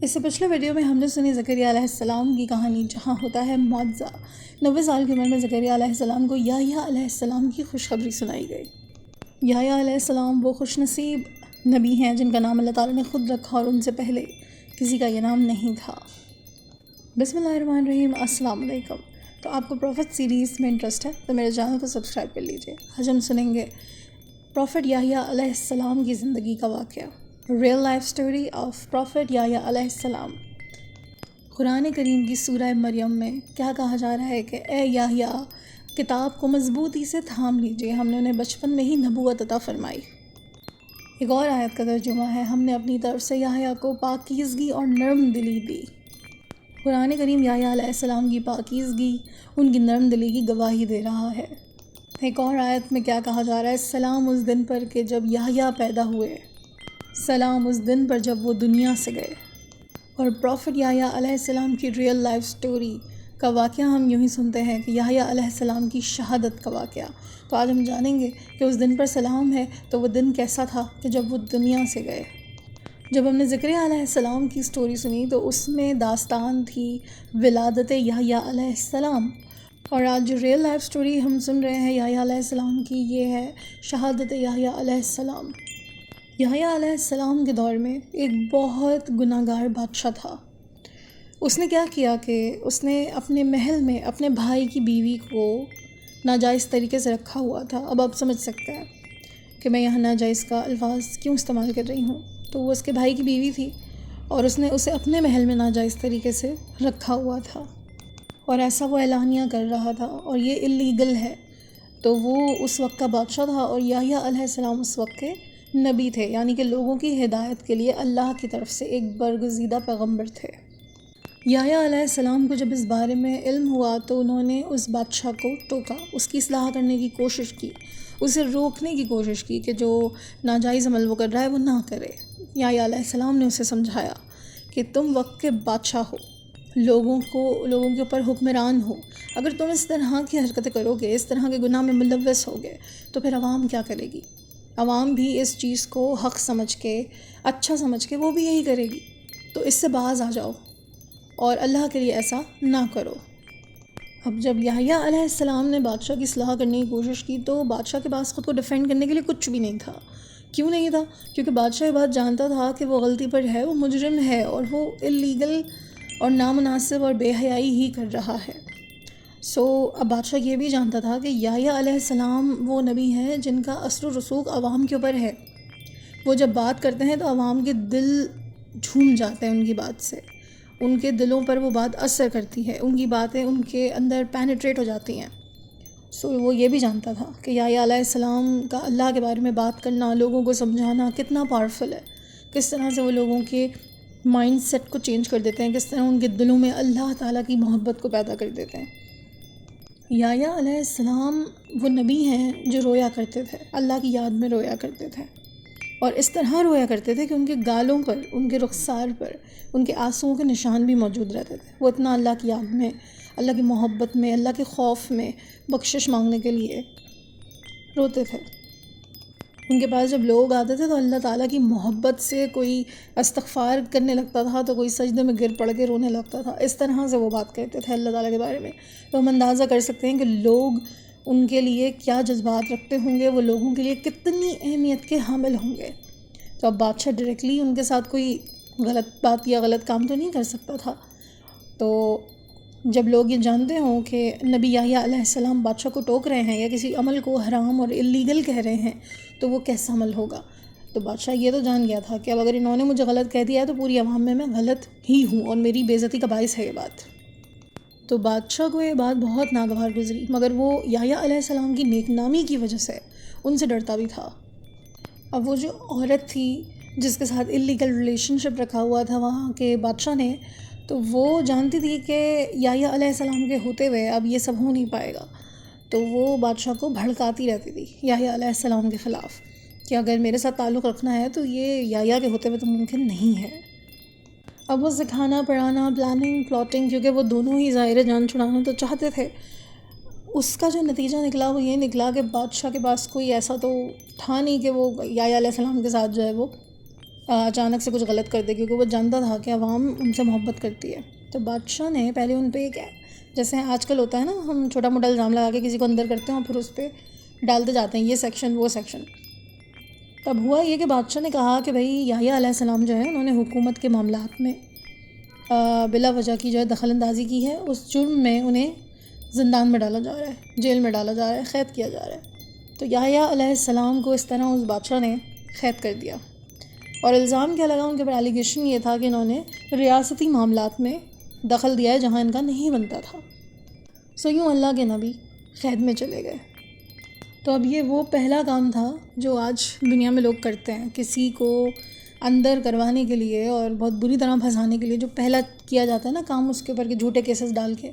اس سے پچھلے ویڈیو میں ہم نے سنی زکریا علیہ السلام کی کہانی، جہاں ہوتا ہے معجزہ۔ 90 سال کی عمر میں زکریا علیہ السلام کو یحییٰ علیہ السلام کی خوشخبری سنائی گئی۔ یحییٰ علیہ السلام وہ خوش نصیب نبی ہیں جن کا نام اللہ تعالیٰ نے خود رکھا، اور ان سے پہلے کسی کا یہ نام نہیں تھا۔ بسم اللہ الرحمن الرحیم، السلام علیکم۔ تو آپ کو پروفٹ سیریز میں انٹرسٹ ہے تو میرے چینل کو سبسکرائب کر لیجئے۔ آج ہم سنیں گے پروفٹ یحییٰ علیہ السلام کی زندگی کا واقعہ، real life story of prophet یحییٰ علیہ السلام۔ قرآن کریم کی سورہ مریم میں کیا کہا جا رہا ہے کہ اے یحییٰ، کتاب کو مضبوطی سے تھام لیجئے، ہم نے انہیں بچپن میں ہی نبوت عطا فرمائی۔ ایک اور آیت کا ترجمہ ہے، ہم نے اپنی طرف سے یحییٰ کو پاکیزگی اور نرم دلی دی۔ قرآن کریم یحییٰ علیہ السلام کی پاکیزگی، ان کی نرم دلی کی گواہی دے رہا ہے۔ ایک اور آیت میں کیا کہا جا رہا ہے، سلام اس دن پر کہ جب یحییٰ پیدا ہوئے، سلام اس دن پر جب وہ دنیا سے گئے۔ اور پروفٹ یحییٰ علیہ السلام کی ریئل لائف سٹوری کا واقعہ ہم یوں ہی سنتے ہیں کہ یحییٰ علیہ السلام کی شہادت کا واقعہ۔ تو آج ہم جانیں گے کہ اس دن پر سلام ہے تو وہ دن کیسا تھا کہ جب وہ دنیا سے گئے۔ جب ہم نے زکریا علیہ السلام کی سٹوری سنی تو اس میں داستان تھی ولادت یحییٰ علیہ السلام، اور آج جو ریئل لائف سٹوری ہم سن رہے ہیں یحییٰ علیہ السلام کی، یہ ہے شہادت یحییٰ علیہ السلام۔ یحییٰ علیہ السلام کے دور میں ایک بہت گناہ گار بادشاہ تھا۔ اس نے کیا کیا کہ اس نے اپنے محل میں اپنے بھائی کی بیوی کو ناجائز طریقے سے رکھا ہوا تھا۔ اب آپ سمجھ سکتے ہیں کہ میں یہاں ناجائز کا الفاظ کیوں استعمال کر رہی ہوں۔ تو وہ اس کے بھائی کی بیوی تھی اور اس نے اسے اپنے محل میں ناجائز طریقے سے رکھا ہوا تھا، اور ایسا وہ اعلانیہ کر رہا تھا، اور یہ اللیگل ہے۔ تو وہ اس وقت کا بادشاہ تھا، اور یحییٰ علیہ السلام اس وقت کے نبی تھے، یعنی کہ لوگوں کی ہدایت کے لیے اللہ کی طرف سے ایک برگزیدہ پیغمبر تھے۔ یحییٰ علیہ السلام کو جب اس بارے میں علم ہوا تو انہوں نے اس بادشاہ کو ٹوکا، اس کی اصلاح کرنے کی کوشش کی، اسے روکنے کی کوشش کی کہ جو ناجائز عمل وہ کر رہا ہے وہ نہ کرے۔ یحییٰ علیہ السلام نے اسے سمجھایا کہ تم وقت کے بادشاہ ہو، لوگوں کے اوپر حکمران ہو، اگر تم اس طرح کی حرکتیں کرو گے، اس طرح کے گناہ میں ملوث ہوگے تو پھر عوام کیا کرے گی؟ عوام بھی اس چیز کو حق سمجھ کے، اچھا سمجھ کے وہ بھی یہی کرے گی۔ تو اس سے باز آ جاؤ اور اللہ کے لیے ایسا نہ کرو۔ اب جب یحییٰ علیہ السلام نے بادشاہ کی اصلاح کرنے کی کوشش کی تو بادشاہ کے پاس خود کو ڈیفینڈ کرنے کے لیے کچھ بھی نہیں تھا۔ کیوں نہیں تھا؟ کیونکہ بادشاہ یہ بات جانتا تھا کہ وہ غلطی پر ہے، وہ مجرم ہے، اور وہ اللیگل اور نامناسب اور بے حیائی ہی کر رہا ہے۔ اب بادشاہ یہ بھی جانتا تھا کہ یحییٰ علیہ السلام وہ نبی ہیں جن کا اثر و رسوخ عوام کے اوپر ہے۔ وہ جب بات کرتے ہیں تو عوام کے دل جھوم جاتے ہیں ان کی بات سے، ان کے دلوں پر وہ بات اثر کرتی ہے، ان کی باتیں ان کے اندر پینیٹریٹ ہو جاتی ہیں۔ وہ یہ بھی جانتا تھا کہ یحییٰ علیہ السلام کا اللہ کے بارے میں بات کرنا، لوگوں کو سمجھانا کتنا پاورفل ہے، کس طرح سے وہ لوگوں کے مائنڈ سیٹ کو چینج کر دیتے ہیں، کس طرح ان کے دلوں میں اللہ تعالیٰ کی محبت کو پیدا کر دیتے ہیں۔ یحییٰ علیہ السلام وہ نبی ہیں جو رویا کرتے تھے، اللہ کی یاد میں رویا کرتے تھے، اور اس طرح رویا کرتے تھے کہ ان کے گالوں پر، ان کے رخسار پر ان کے آنسوؤں کے نشان بھی موجود رہتے تھے۔ وہ اتنا اللہ کی یاد میں، اللہ کی محبت میں، اللہ کے خوف میں بخشش مانگنے کے لیے روتے تھے۔ ان کے پاس جب لوگ آتے تھے تو اللہ تعالیٰ کی محبت سے کوئی استغفار کرنے لگتا تھا تو کوئی سجدے میں گر پڑ کے رونے لگتا تھا۔ اس طرح سے وہ بات کرتے تھے اللہ تعالیٰ کے بارے میں۔ تو ہم اندازہ کر سکتے ہیں کہ لوگ ان کے لیے کیا جذبات رکھتے ہوں گے، وہ لوگوں کے لیے کتنی اہمیت کے حامل ہوں گے۔ تو اب بادشاہ ڈائریکٹلی ان کے ساتھ کوئی غلط بات یا غلط کام تو نہیں کر سکتا تھا۔ تو جب لوگ یہ جانتے ہوں کہ نبی یحییٰ علیہ السلام بادشاہ کو ٹوک رہے ہیں یا کسی عمل کو حرام اور اللیگل کہہ رہے ہیں تو وہ کیسا عمل ہوگا؟ تو بادشاہ یہ تو جان گیا تھا کہ اب اگر انہوں نے مجھے غلط کہہ دیا ہے تو پوری عوام میں غلط ہی ہوں اور میری بے عزتی کا باعث ہے یہ بات۔ تو بادشاہ کو یہ بات بہت ناگوار گزری، مگر وہ یحییٰ علیہ السلام کی نیک نامی کی وجہ سے ان سے ڈرتا بھی تھا۔ اب وہ جو عورت تھی جس کے ساتھ اللیگل ریلیشن شپ رکھا ہوا تھا وہاں کے بادشاہ نے، تو وہ جانتی تھی کہ یحییٰ علیہ السلام کے ہوتے ہوئے اب یہ سب ہو نہیں پائے گا، تو وہ بادشاہ کو بھڑکاتی رہتی تھی یحییٰ علیہ السلام کے خلاف کہ اگر میرے ساتھ تعلق رکھنا ہے تو یہ یحییٰ کے ہوتے ہوئے تو ممکن نہیں ہے۔ اب وہ سکھانا، پڑھانا، پلاننگ، پلاٹنگ، کیونکہ وہ دونوں ہی ظاہر جان چھڑانا تو چاہتے تھے، اس کا جو نتیجہ نکلا وہ یہ نکلا کہ بادشاہ کے پاس کوئی ایسا تو تھا نہیں کہ وہ یحییٰ علیہ السلام کے ساتھ جو ہے وہ اچانک سے کچھ غلط کر دے، کیونکہ وہ جانتا تھا کہ عوام ان سے محبت کرتی ہے۔ تو بادشاہ نے پہلے ان پہ کیا، جیسے آج کل ہوتا ہے نا، ہم چھوٹا موٹا الزام لگا کے کسی کو اندر کرتے ہیں اور پھر اس پہ ڈالتے جاتے ہیں یہ سیکشن وہ سیکشن۔ تب ہوا یہ کہ بادشاہ نے کہا کہ بھائی یحییٰ علیہ السلام جو ہے انہوں نے حکومت کے معاملات میں بلا وجہ کی جو ہے دخل اندازی کی ہے، اس جرم میں انہیں زندان میں ڈالا جا رہا ہے، جیل میں ڈالا جا رہا ہے، قید کیا جا رہا ہے۔ تو یحییٰ علیہ السلام کو اس طرح اس بادشاہ نے قید کر دیا، اور الزام کیا لگا ان کے اوپر، ایلیگیشن یہ تھا کہ انہوں نے ریاستی معاملات میں دخل دیا ہے جہاں ان کا نہیں بنتا تھا۔ سو یوں اللہ کے نبی قید میں چلے گئے۔ تو اب یہ وہ پہلا کام تھا جو آج دنیا میں لوگ کرتے ہیں، کسی کو اندر کروانے کے لیے اور بہت بری طرح پھنسانے کے لیے جو پہلا کیا جاتا ہے نا کام، اس کے اوپر کہ جھوٹے کیسز ڈال کے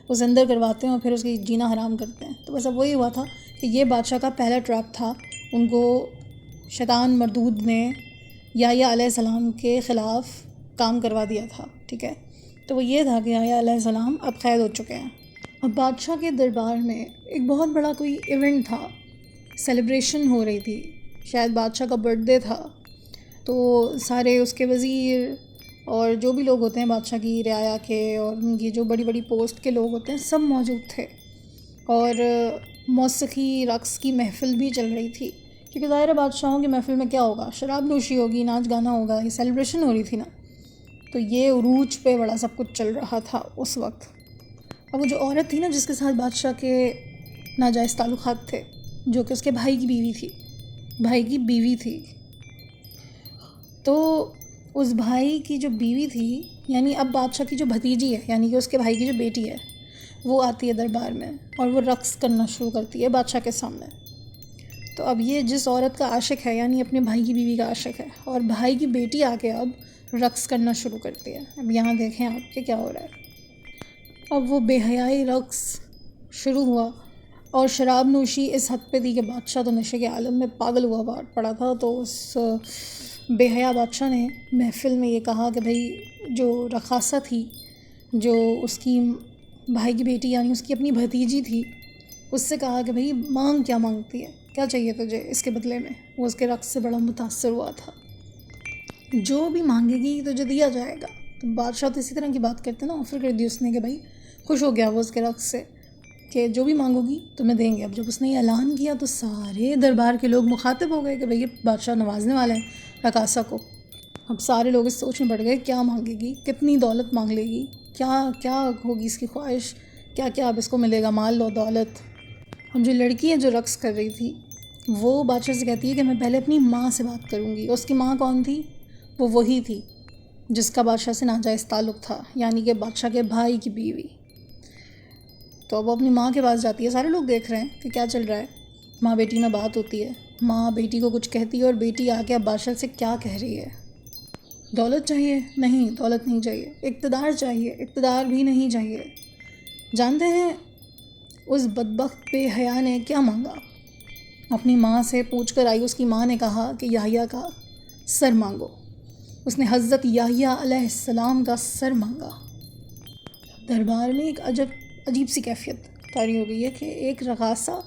اسے اندر کرواتے ہیں اور پھر اس کی جینا حرام کرتے ہیں۔ تو بس اب وہی ہوا تھا کہ یہ بادشاہ کا پہلا ٹریپ تھا، ان کو شیطان مردود نے یحییٰ علیہ السلام کے خلاف کام کروا دیا تھا، ٹھیک ہے۔ تو وہ یہ تھا کہ یحییٰ علیہ السلام اب قید ہو چکے ہیں۔ اب بادشاہ کے دربار میں ایک بہت بڑا کوئی ایونٹ تھا، سیلیبریشن ہو رہی تھی، شاید بادشاہ کا برتھ ڈے تھا، تو سارے اس کے وزیر اور جو بھی لوگ ہوتے ہیں بادشاہ کی رعایا کے اور ان کی جو بڑی بڑی پوسٹ کے لوگ ہوتے ہیں سب موجود تھے، اور موسیقی رقص کی محفل بھی چل رہی تھی، کیونکہ ظاہر ہے بادشاہوں کی محفل میں کیا ہوگا، شراب نوشی ہوگی، ناچ گانا ہوگا، یہ سیلیبریشن ہو رہی تھی نا، تو یہ عروج پہ بڑا سب کچھ چل رہا تھا اس وقت۔ اب وہ جو عورت تھی نا جس کے ساتھ بادشاہ کے ناجائز تعلقات تھے، جو کہ اس کے بھائی کی بیوی تھی، تو اس بھائی کی جو بیوی تھی، یعنی اب بادشاہ کی جو بھتیجی ہے، یعنی کہ اس کے بھائی کی جو بیٹی ہے، وہ آتی ہے دربار میں اور وہ رقص کرنا شروع کرتی ہے بادشاہ کے سامنے۔ تو اب یہ جس عورت کا عاشق ہے، یعنی اپنے بھائی کی بیوی کا عاشق ہے، اور بھائی کی بیٹی آ کے اب رقص کرنا شروع کرتی ہے۔ اب یہاں دیکھیں آپ کہ کیا ہو رہا ہے۔ اب وہ بے حیائی رقص شروع ہوا، اور شراب نوشی اس حد پہ تھی کہ بادشاہ تو نشے کے عالم میں پاگل ہوا پڑا تھا۔ تو اس بے حیا بادشاہ نے محفل میں یہ کہا کہ بھائی جو رقاصہ تھی، جو اس کی بھائی کی بیٹی یعنی اس کی اپنی بھتیجی تھی، اس سے کہا کہ بھائی مانگ کیا مانگتی ہے، کیا چاہیے تجھے اس کے بدلے میں۔ وہ اس کے رقص سے بڑا متاثر ہوا تھا، جو بھی مانگے گی تجھے دیا جائے گا۔ تو بادشاہ تو اسی طرح کی بات کرتے نا، آفر کر دی اس نے کہ بھائی خوش ہو گیا وہ اس کے رقص سے کہ جو بھی مانگو گی تمہیں دیں گے۔ اب جب اس نے یہ اعلان کیا تو سارے دربار کے لوگ مخاطب ہو گئے کہ بھئی یہ بادشاہ نوازنے والا ہے رقاصہ کو۔ اب سارے لوگ اس سوچ میں پڑ گئے کیا مانگے گی، کتنی دولت مانگ لے گی، کیا ہوگی اس کی خواہش، کیا اب اس کو ملے گا، مال و دولت۔ اب جو لڑکی ہے جو رقص کر رہی تھی وہ بادشاہ سے کہتی ہے کہ میں پہلے اپنی ماں سے بات کروں گی۔ اس کی ماں کون تھی؟ وہ وہی تھی جس کا بادشاہ سے ناجائز تعلق تھا، یعنی کہ بادشاہ کے بھائی کی بیوی۔ تو اب وہ اپنی ماں کے پاس جاتی ہے، سارے لوگ دیکھ رہے ہیں کہ کیا چل رہا ہے، ماں بیٹی میں بات ہوتی ہے، ماں بیٹی کو کچھ کہتی ہے اور بیٹی آ کے اب بادشاہ سے کیا کہہ رہی ہے، دولت چاہیے؟ نہیں، دولت نہیں چاہیے۔ اقتدار چاہیے؟ اقتدار بھی نہیں چاہیے۔ جانتے ہیں اس بدبخت بے حیا نے کیا مانگا؟ اپنی ماں سے پوچھ کر آئی، اس کی ماں نے کہا کہ یحییٰ کا سر مانگو۔ اس نے حضرت یحییٰ علیہ السلام کا سر مانگا۔ دربار میں ایک عجیب سی کیفیت طاری ہو گئی ہے کہ ایک رقاصہ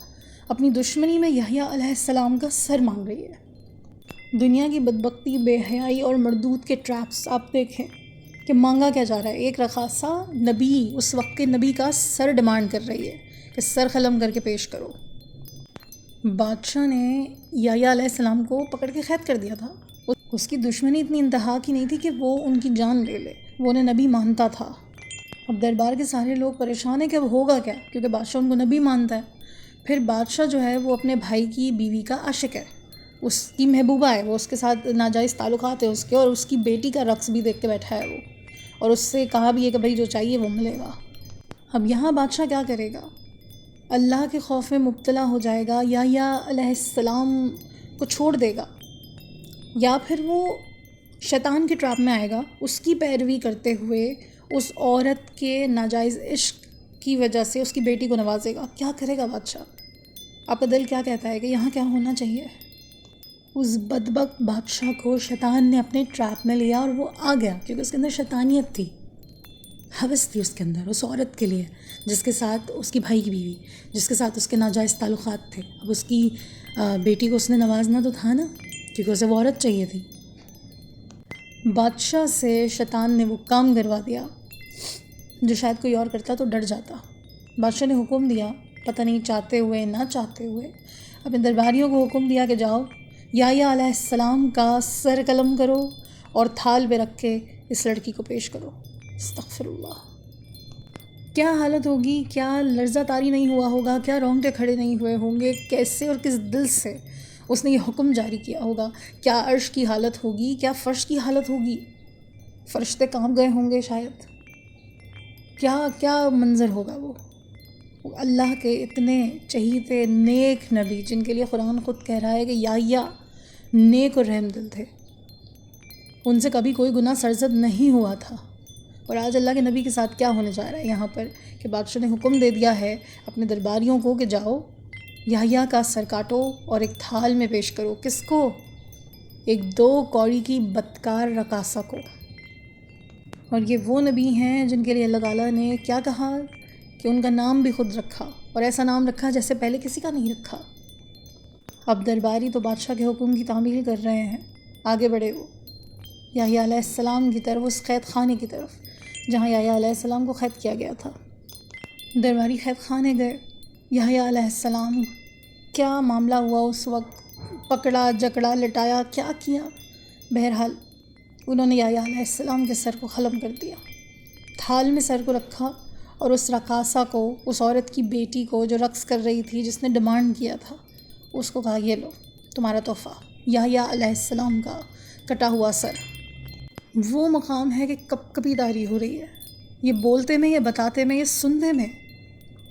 اپنی دشمنی میں یحییٰ علیہ السلام کا سر مانگ رہی ہے۔ دنیا کی بدبختی، بے حیائی اور مردود کے ٹریپس آپ دیکھیں کہ مانگا کیا جا رہا ہے۔ ایک رقاصہ نبی، اس وقت کے نبی کا سر ڈیمانڈ کر رہی ہے کہ سر قلم کر کے پیش کرو۔ بادشاہ نے یحییٰ علیہ السلام کو پکڑ کے قید کر دیا تھا۔ اس کی دشمنی اتنی انتہا کی نہیں تھی کہ وہ ان کی جان لے لے، وہ انہیں نبی مانتا تھا۔ اب دربار کے سارے لوگ پریشان ہیں کہ اب ہوگا کیا، کیونکہ بادشاہ ان کو نبی مانتا ہے۔ پھر بادشاہ جو ہے وہ اپنے بھائی کی بیوی کا عاشق ہے، اس کی محبوبہ ہے، وہ اس کے ساتھ ناجائز تعلقات ہیں اس کے، اور اس کی بیٹی کا رقص بھی دیکھ کے بیٹھا ہے وہ، اور اس سے کہا بھی ہے کہ بھائی جو چاہیے وہ ملے گا۔ اب یہاں بادشاہ کیا کرے گا؟ اللہ کے خوف میں مبتلا ہو جائے گا، یحییٰ علیہ السلام کو چھوڑ دے گا، یا پھر وہ شیطان کے ٹریپ میں آئے گا، اس کی پیروی کرتے ہوئے اس عورت کے ناجائز عشق کی وجہ سے اس کی بیٹی کو نوازے گا۔ کیا کرے گا بادشاہ؟ آپ کا دل کیا کہتا ہے کہ یہاں کیا ہونا چاہیے؟ اس بدبخت بادشاہ کو شیطان نے اپنے ٹریپ میں لیا اور وہ آ گیا، کیونکہ اس کے اندر شیطانیت تھی، ہوس تھی اس کے اندر، اس عورت کے لیے جس کے ساتھ اس کی بھائی کی بیوی، جس کے ساتھ اس کے ناجائز تعلقات تھے۔ اب اس کی بیٹی کو اس نے نوازنا تو تھا نا، کیونکہ اسے وہ عورت چاہیے تھی۔ بادشاہ سے شیطان نے وہ کام کروا دیا جو شاید کوئی اور کرتا تو ڈر جاتا۔ بادشاہ نے حکم دیا، پتہ نہیں چاہتے ہوئے نہ چاہتے ہوئے، اپنے درباریوں کو حکم دیا کہ جاؤ یحییٰ علیہ السلام کا سر قلم کرو اور تھال پہ رکھ کے اس لڑکی کو پیش کرو۔ استغفر اللہ! کیا حالت ہوگی، کیا لرزہ طاری نہیں ہوا ہوگا، کیا رونگٹے کھڑے نہیں ہوئے ہوں گے، کیسے اور کس دل سے اس نے یہ حکم جاری کیا ہوگا، کیا عرش کی حالت ہوگی، کیا فرش کی حالت ہوگی، فرشتے کانپ گئے ہوں گے شاید، کیا منظر ہوگا وہ اللہ کے اتنے چہیتے نیک نبی جن کے لیے قرآن خود کہہ رہا ہے کہ یحییٰ نیک اور رحم دل تھے، ان سے کبھی کوئی گناہ سرزد نہیں ہوا تھا، اور آج اللہ کے نبی کے ساتھ کیا ہونے جا رہا ہے یہاں پر کہ بادشاہ نے حکم دے دیا ہے اپنے درباریوں کو کہ جاؤ یحییٰ کا سر کاٹو اور ایک تھال میں پیش کرو۔ کس کو؟ ایک 2 کوڑی کی بدکار رقاصہ کو۔ اور یہ وہ نبی ہیں جن کے لیے اللہ تعالیٰ نے کیا کہا کہ ان کا نام بھی خود رکھا، اور ایسا نام رکھا جیسے پہلے کسی کا نہیں رکھا۔ اب درباری تو بادشاہ کے حکم کی تعمیل کر رہے ہیں، آگے بڑھے وہ یحییٰ علیہ السلام کی طرف، اس قید خانے کی طرف جہاں یحییٰ علیہ السلام کو قید کیا گیا تھا۔ درباری قید خانے گئے، یحییٰ علیہ السلام کیا معاملہ ہوا اس وقت، پکڑا جکڑا لٹایا، کیا کیا، بہرحال انہوں نے یحییٰ علیہ السلام کے سر کو قلم کر دیا، تھال میں سر کو رکھا، اور اس رقاصہ کو، اس عورت کی بیٹی کو جو رقص کر رہی تھی جس نے ڈیمانڈ کیا تھا، اس کو کہا یہ لو تمہارا تحفہ، یحییٰ علیہ السلام کا کٹا ہوا سر۔ وہ مقام ہے کہ کپ کپی داری ہو رہی ہے، یہ بولتے میں، یہ بتاتے میں، یہ سننے میں،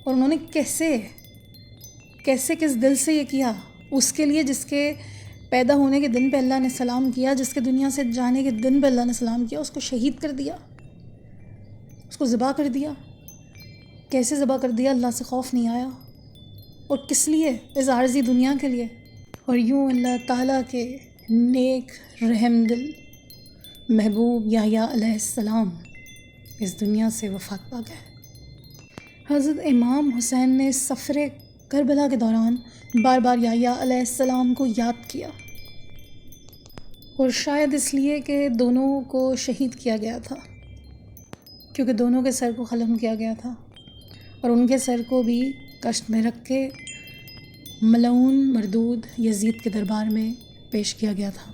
اور انہوں نے کیسے کس دل سے یہ کیا، اس کے لیے جس کے پیدا ہونے کے دن پہ اللہ نے سلام کیا، جس کے دنیا سے جانے کے دن پہ اللہ نے سلام کیا، اس کو شہید کر دیا، اس کو ذبح کر دیا۔ کیسے ذبح کر دیا؟ اللہ سے خوف نہیں آیا، اور کس لیے؟ اس عارضی دنیا کے لیے۔ اور یوں اللہ تعالیٰ کے نیک رحم دل محبوب یحییٰ علیہ السلام اس دنیا سے وفات پا گئے۔ حضرت امام حسین نے سفر کربلا کے دوران بار بار یحییٰ علیہ السلام کو یاد کیا، اور شاید اس لیے کہ دونوں کو شہید کیا گیا تھا، کیونکہ دونوں کے سر کو قلم کیا گیا تھا، اور ان کے سر کو بھی کشت میں رکھ کے ملعون مردود یزید کے دربار میں پیش کیا گیا تھا۔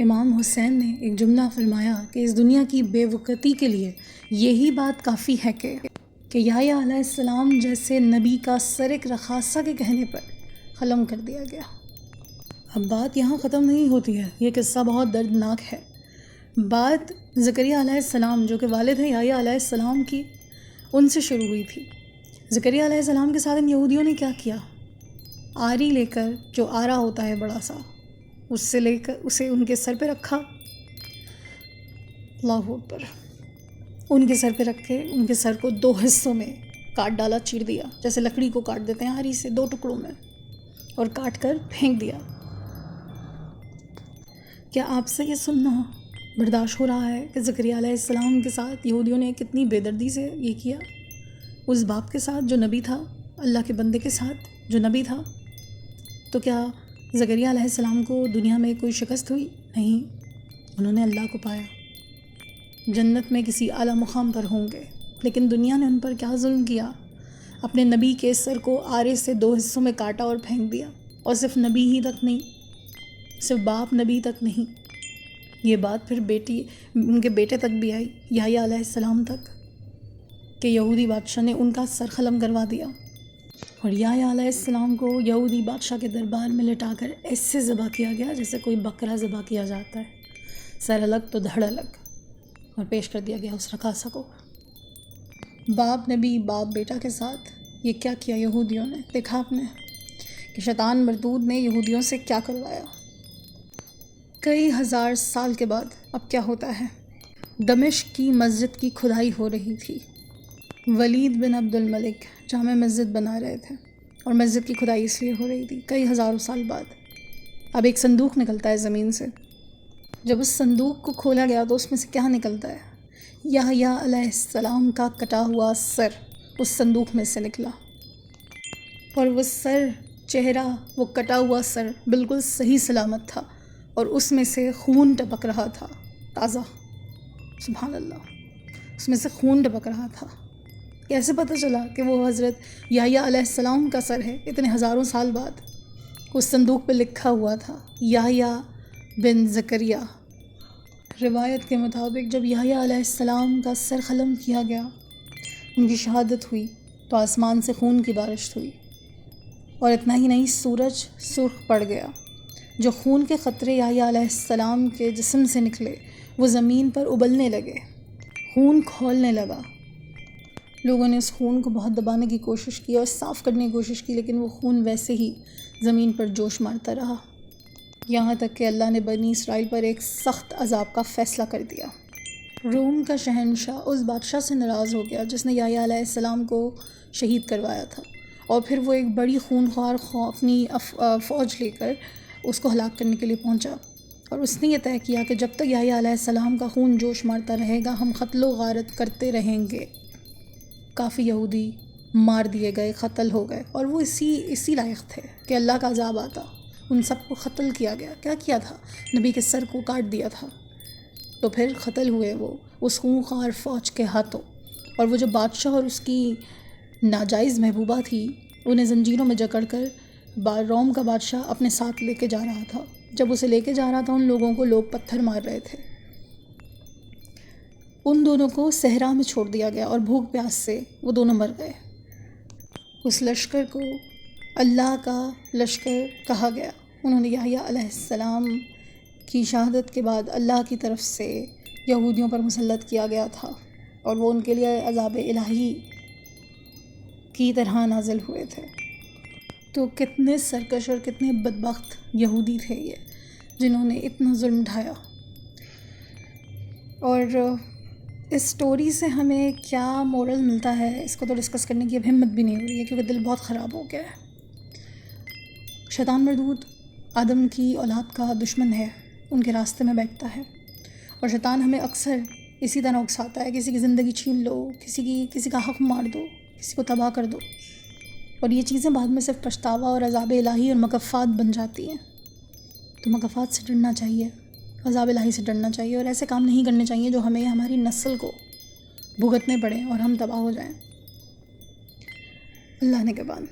امام حسین نے ایک جملہ فرمایا کہ اس دنیا کی بے وقتی کے لیے یہی بات کافی ہے کہ یحییٰ علیہ السلام جیسے نبی کا سر ایک رقاصہ کے کہنے پر قلم کر دیا گیا۔ اب بات یہاں ختم نہیں ہوتی ہے، یہ قصہ بہت دردناک ہے۔ بات زکریا علیہ السلام جو کہ والد ہیں یحییٰ علیہ السلام کی، ان سے شروع ہوئی تھی۔ زکریا علیہ السلام کے ساتھ ان یہودیوں نے کیا کیا؟ آری لے کر، جو آرا ہوتا ہے بڑا سا، اس سے لے کر اسے ان کے سر پہ رکھا، اللہ اکبر، ان کے سر پہ رکھ کے ان کے سر کو 2 حصوں میں کاٹ ڈالا، چیر دیا، جیسے لکڑی کو کاٹ دیتے ہیں آری سے 2 ٹکڑوں میں، اور کاٹ کر پھینک دیا۔ کیا آپ سے یہ سننا برداشت ہو رہا ہے کہ زکریا علیہ السلام کے ساتھ یہودیوں نے کتنی بے دردی سے یہ کیا؟ اس باپ کے ساتھ جو نبی تھا، اللہ کے بندے کے ساتھ جو نبی تھا۔ تو کیا زکریا علیہ السلام کو دنیا میں کوئی شکست ہوئی؟ نہیں، انہوں نے اللہ کو پایا، جنت میں کسی اعلیٰ مقام پر ہوں گے، لیکن دنیا نے ان پر کیا ظلم کیا؟ اپنے نبی کے سر کو آرے سے 2 حصوں میں کاٹا اور پھینک دیا، اور صرف نبی ہی تک نہیں، صرف باپ نبی تک نہیں، یہ بات پھر ان کے بیٹے تک بھی آئی، یحییٰ علیہ السلام تک، کہ یہودی بادشاہ نے ان کا سر قلم کروا دیا، اور یحییٰ علیہ السلام کو یہودی بادشاہ کے دربار میں لٹا کر ایسے ذبح کیا گیا جیسے کوئی بکرا ذبح کیا جاتا ہے، سر الگ تو دھڑ الگ، اور پیش کر دیا گیا اس رقاصہ کو۔ باپ نبی باپ بیٹا کے ساتھ یہ کیا کیا یہودیوں نے؟ دیکھا آپ نے کہ شیطان مردود نے یہودیوں سے کیا کروایا۔ کئی ہزار سال کے بعد اب کیا ہوتا ہے؟ دمشق کی مسجد کی کھدائی ہو رہی تھی، ولید بن عبد الملک جامع مسجد بنا رہے تھے، اور مسجد کی کھدائی اس لیے ہو رہی تھی کئی ہزاروں سال بعد۔ اب ایک صندوق نکلتا ہے زمین سے، جب اس صندوق کو کھولا گیا تو اس میں سے کیا نکلتا ہے؟ یحییٰ علیہ السلام کا کٹا ہوا سر اس صندوق میں سے نکلا، اور وہ سر، چہرہ، وہ کٹا ہوا سر بالکل صحیح سلامت تھا، اور اس میں سے خون ٹپک رہا تھا، تازہ، سبحان اللہ، اس میں سے خون ٹپک رہا تھا۔ کیسے پتہ چلا کہ وہ حضرت یحییٰ علیہ السلام کا سر ہے؟ اتنے ہزاروں سال بعد اس صندوق پہ لکھا ہوا تھا یحییٰ بن زکریا۔ روایت کے مطابق جب یحییٰ علیہ السلام کا سر قلم کیا گیا، ان کی شہادت ہوئی، تو آسمان سے خون کی بارش ہوئی، اور اتنا ہی نہیں، سورج سرخ پڑ گیا۔ جو خون کے قطرے یحییٰ علیہ السلام کے جسم سے نکلے وہ زمین پر ابلنے لگے، خون کھولنے لگا۔ لوگوں نے اس خون کو بہت دبانے کی کوشش کی اور صاف کرنے کی کوشش کی، لیکن وہ خون ویسے ہی زمین پر جوش مارتا رہا، یہاں تک کہ اللہ نے بنی اسرائیل پر ایک سخت عذاب کا فیصلہ کر دیا۔ روم کا شہنشاہ اس بادشاہ سے ناراض ہو گیا جس نے یحییٰ علیہ السلام کو شہید کروایا تھا، اور پھر وہ ایک بڑی خونخوار اپنی فوج لے کر اس کو ہلاک کرنے کے لیے پہنچا، اور اس نے یہ طے کیا کہ جب تک یحییٰ علیہ السلام کا خون جوش مارتا رہے گا ہم قتل و غارت کرتے رہیں گے۔ کافی یہودی مار دیے گئے، قتل ہو گئے، اور وہ اسی لائق تھے کہ اللہ کا عذاب آتا۔ ان سب کو قتل کیا گیا۔ کیا کیا تھا؟ نبی کے سر کو کاٹ دیا تھا، تو پھر قتل ہوئے وہ اس خونخوار فوج کے ہاتھوں، اور وہ جو بادشاہ اور اس کی ناجائز محبوبہ تھی انہیں زنجیروں میں جکڑ کر روم کا بادشاہ اپنے ساتھ لے کے جا رہا تھا۔ جب اسے لے کے جا رہا تھا ان لوگوں کو لوگ پتھر مار رہے تھے۔ ان دونوں کو صحرا میں چھوڑ دیا گیا اور بھوک پیاس سے وہ دونوں مر گئے۔ اس لشکر کو اللہ کا لشکر کہا گیا۔ انہوں نے یحییٰ علیہ السلام کی شہادت کے بعد اللہ کی طرف سے یہودیوں پر مسلط کیا گیا تھا، اور وہ ان کے لیے عذاب الہی کی طرح نازل ہوئے تھے۔ تو کتنے سرکش اور کتنے بدبخت یہودی تھے یہ، جنہوں نے اتنا ظلم ڈھایا۔ اور اس سٹوری سے ہمیں کیا مورل ملتا ہے، اس کو تو ڈسکس کرنے کی اب ہمت بھی نہیں ہو رہی ہے، کیونکہ دل بہت خراب ہو گیا ہے۔ شیطان مردود آدم کی اولاد کا دشمن ہے، ان کے راستے میں بیٹھتا ہے، اور شیطان ہمیں اکثر اسی طرح اکساتا ہے، کسی کی زندگی چھین لو، کسی کا حق مار دو، کسی کو تباہ کر دو، اور یہ چیزیں بعد میں صرف پچھتاوا اور عذاب الہی اور مکافات بن جاتی ہیں۔ تو مکافات سے ڈرنا چاہیے، عذاب الہی سے ڈرنا چاہیے، اور ایسے کام نہیں کرنے چاہیے جو ہمیں ہماری نسل کو بھگتنے پڑیں اور ہم تباہ ہو جائیں۔ اللہ نے کے بعد